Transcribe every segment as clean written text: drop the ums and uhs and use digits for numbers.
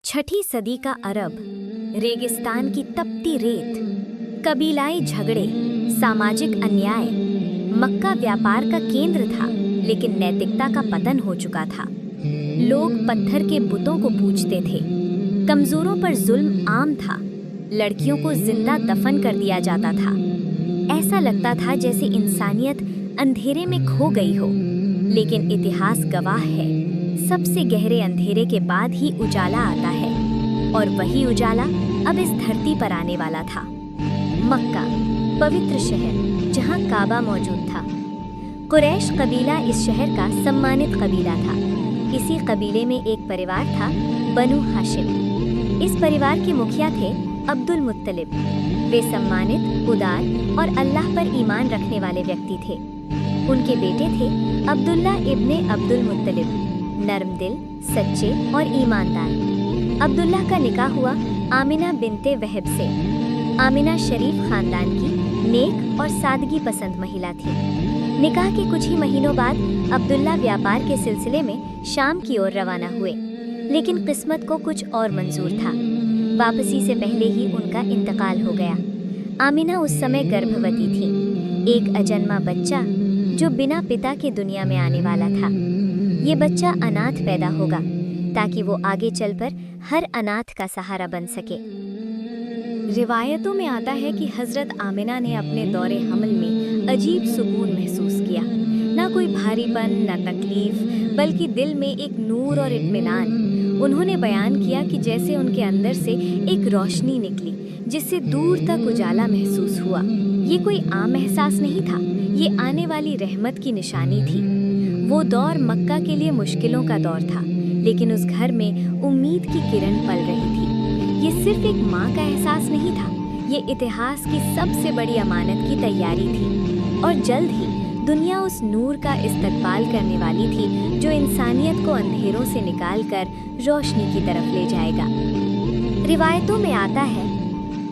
छठी सदी का अरब, रेगिस्तान की तपती रेत, कबीलाई झगड़े, सामाजिक अन्याय। मक्का व्यापार का केंद्र था, लेकिन नैतिकता का पतन हो चुका था। लोग पत्थर के बुतों को पूजते थे, कमजोरों पर जुल्म आम था, लड़कियों को जिंदा दफन कर दिया जाता था। ऐसा लगता था जैसे इंसानियत अंधेरे में खो गई हो। लेकिन इतिहास गवाह है, सबसे गहरे अंधेरे के बाद ही उजाला आता है, और वही उजाला अब इस धरती पर आने वाला था। मक्का, पवित्र शहर जहां काबा मौजूद था। कुरैश कबीला इस शहर का सम्मानित कबीला था। इसी कबीले में एक परिवार था, बनु हाशिम। इस परिवार के मुखिया थे अब्दुल मुत्तलिब। वे सम्मानित, उदार और अल्लाह पर ईमान रखने वाले व्यक्ति थे। उनके बेटे थे अब्दुल्ला इब्ने अब्दुल मुत्तलिब, नरम दिल, सच्चे और ईमानदार। अब्दुल्ला का निकाह हुआ आमिना बिनते वहब से। आमिना शरीफ खानदान की नेक और सादगी पसंद महिला थी। निकाह के कुछ ही महीनों बाद अब्दुल्ला व्यापार के सिलसिले में शाम की ओर रवाना हुए, लेकिन किस्मत को कुछ और मंजूर था। वापसी से पहले ही उनका इंतकाल हो गया। आमिना उस समय गर्भवती थी, एक अजन्मा बच्चा जो बिना पिता के दुनिया में आने वाला था। ये बच्चा अनाथ पैदा होगा, ताकि वो आगे चलकर हर अनाथ का सहारा बन सके। रिवायतों में आता है कि हजरत आमिना ने अपने दौरे हमल में अजीब सुकून महसूस किया। ना कोई भारीपन, ना तकलीफ, बल्कि दिल में एक नूर और इत्मीनान। उन्होंने बयान किया कि जैसे उनके अंदर से एक रोशनी निकली, जिससे दूर तक उजाला महसूस हुआ। ये कोई आम एहसास नहीं था, ये आने वाली रहमत की निशानी थी। वो दौर मक्का के लिए मुश्किलों का दौर था, लेकिन उस घर में उम्मीद की किरण पल रही थी। ये सिर्फ एक माँ का एहसास नहीं था, ये इतिहास की सबसे बड़ी अमानत की तैयारी थी। और जल्द ही दुनिया उस नूर का इस्तकबाल करने वाली थी, जो इंसानियत को अंधेरों से निकालकर रोशनी की तरफ ले जाएगा। रिवायतों में आता है,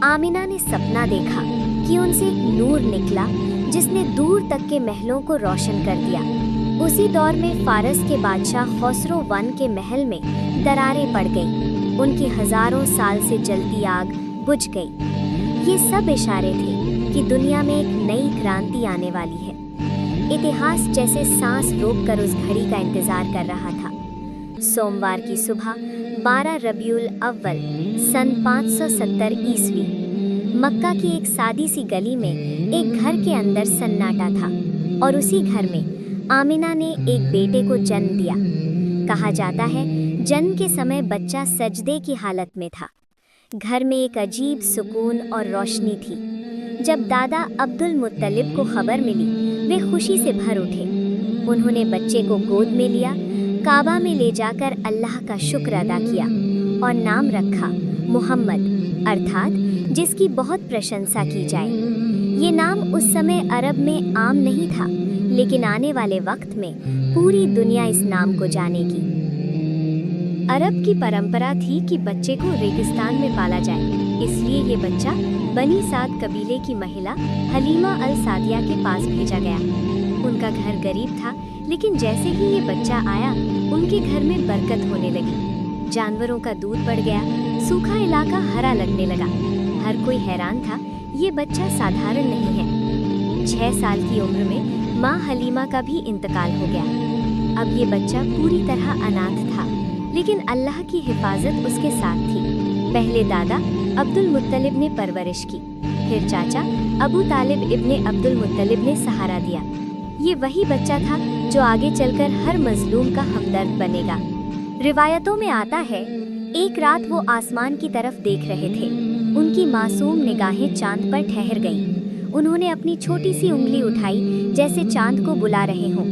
आमिना ने सपना देखा कि उनसे एक नूर निकला, जिसने दूर तक के महलों को रोशन कर दिया। उसी दौर में फारस के बादशाह खसरो वन के महल में दरारें पड़ गईं। उनकी हजारों साल से जलती आग बुझ गई। ये सब इशारे थे कि दुनिया में एक नई क्रांति आने वाली है। इतिहास जैसे सांस रोककर उस घड़ी का इंतजार कर रहा था। सोमवार की सुबह 12 रबीउल अव्वल सन 570 ईस्वी, मक्का की एक सादी सी गली में एक घर के अंदर सन्नाटा था, और उसी घर में आमिना ने एक बेटे को जन्म दिया। कहा जाता है, जन्म के समय बच्चा सजदे की हालत में था। घर में एक अजीब सुकून और रोशनी थी। जब दादा अब्दुल मुत्तलिब को खबर मिली, वे खुशी से भर उठे। उन्होंने बच्चे को गोद में लिया, काबा में ले जाकर अल्लाह का शुक्र अदा किया और नाम रखा मोहम्मद, अर्थात जिसकी बहुत प्रशंसा की जाए। ये नाम उस समय अरब में आम नहीं था, लेकिन आने वाले वक्त में पूरी दुनिया इस नाम को जानेगी। अरब की परंपरा थी कि बच्चे को रेगिस्तान में पाला जाए, इसलिए ये बच्चा बनी साद कबीले की महिला हलीमा अल सादिया के पास भेजा गया। उनका घर गरीब था, लेकिन जैसे ही ये बच्चा आया, उनके घर में बरकत होने लगी। जानवरों का दूध बढ़ गया, सूखा इलाका हरा लगने लगा। हर कोई हैरान था, ये बच्चा साधारण नहीं है। 6 साल की उम्र में माँ हलीमा का भी इंतकाल हो गया। अब ये बच्चा पूरी तरह अनाथ था, लेकिन अल्लाह की हिफाजत उसके साथ थी। पहले दादा अब्दुल मुत्तलिब ने परवरिश की, फिर चाचा अबू तालिब इब्ने अब्दुल मुत्तलिब ने सहारा दिया। ये वही बच्चा था जो आगे चलकर हर मजलूम का हमदर्द बनेगा। रिवायतों में आता है, एक रात वो आसमान की तरफ देख रहे थे। उनकी मासूम निगाहें चांद पर ठहर गईं। उन्होंने अपनी छोटी सी उंगली उठाई, जैसे चांद को बुला रहे हों।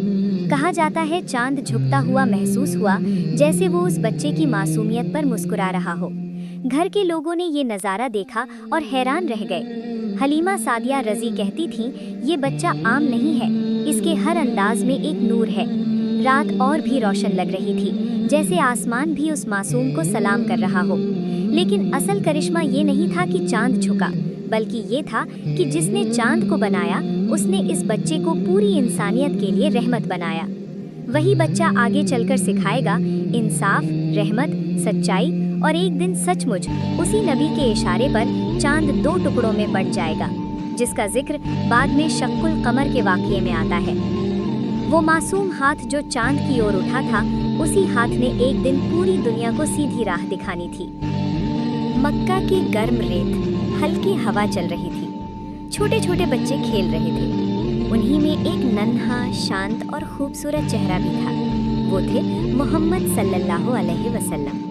कहा जाता है, चांद झुकता हुआ महसूस हुआ, जैसे वो उस बच्चे की मासूमियत पर मुस्कुरा रहा हो। घर के लोगों ने ये नज़ारा देखा और हैरान रह गए। हलीमा सादिया रजी कहती थीं, ये बच्चा आम नहीं है, इसके हर अंदाज में एक नूर है। रात और भी रोशन लग रही थी, जैसे आसमान भी उस मासूम को सलाम कर रहा हो। लेकिन असल करिश्मा ये नहीं था कि चांद झुका, बल्कि ये था कि जिसने चांद को बनाया, उसने इस बच्चे को पूरी इंसानियत के लिए रहमत बनाया। वही बच्चा आगे चलकर सिखाएगा इंसाफ, रहमत, सच्चाई और एक दिन सचमुच उसी नबी के इशारे पर चांद 2 टुकड़ों में बंट जाएगा, जिसका जिक्र बाद में शक्कुल कमर के वाक़ये में आता है। वो मासूम हाथ जो चांद की ओर उठा था, उसी हाथ ने एक दिन पूरी दुनिया को सीधी राह दिखानी थी। मक्का की गर्म रेत, हल्की हवा चल रही थी। छोटे छोटे बच्चे खेल रहे थे। उन्हीं में एक नन्हा, शांत और खूबसूरत चेहरा भी था। वो थे मोहम्मद सल्लल्लाहु अलैहि वसल्लम।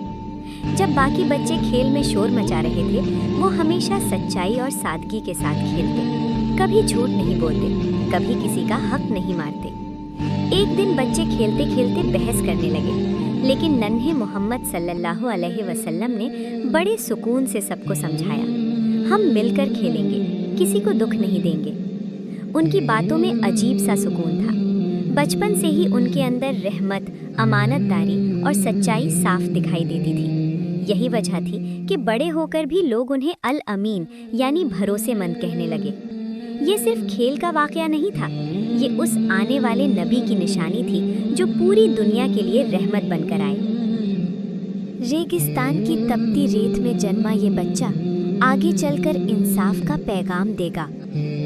जब बाकी बच्चे खेल में शोर मचा रहे थे, वो हमेशा सच्चाई और सादगी के साथ खेलते। कभी झूठ नहीं बोलते, कभी किसी का हक नहीं मारते। एक दिन बच्चे खेलते खेलते बहस करने लगे, लेकिन नन्हे मोहम्मद सल्लल्लाहु अलैहि वसल्लम ने बड़े सुकून से सबको समझाया, हम मिलकर खेलेंगे, किसी को दुख नहीं देंगे। उनकी बातों में अजीब सा सुकून था। बचपन से ही उनके अंदर रहमत, अमानतदारी और सच्चाई साफ दिखाई देती थी। यही वजह थी कि बड़े होकर भी लोग उन्हें अल अमीन यानी भरोसेमंद कहने लगे। ये सिर्फ खेल का वाकया नहीं था, ये उस आने वाले नबी की निशानी थी जो पूरी दुनिया के लिए रहमत बनकर आए। रेगिस्तान की तपती रेत में जन्मा ये बच्चा आगे चलकर इंसाफ का पैगाम देगा।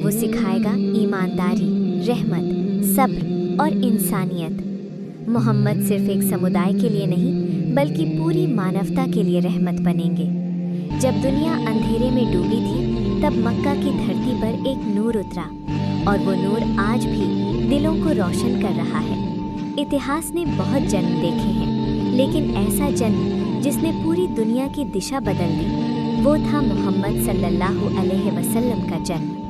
वो सिखाएगा ईमानदारी, रहमत, सब्र और इंसानियत। मोहम्मद सिर्फ एक समुदाय के लिए नहीं, बल्कि पूरी मानवता के लिए रहमत बनेंगे। जब दुनिया अंधेरे में डूबी थी, तब मक्का की धरती पर एक नूर उतरा, और वो नूर आज भी दिलों को रोशन कर रहा है। इतिहास ने बहुत जन्म देखे हैं, लेकिन ऐसा जन्म जिसने पूरी दुनिया की दिशा बदल दी, वो था मोहम्मद सल्लल्लाहु अलैहि वसल्लम का जन्म।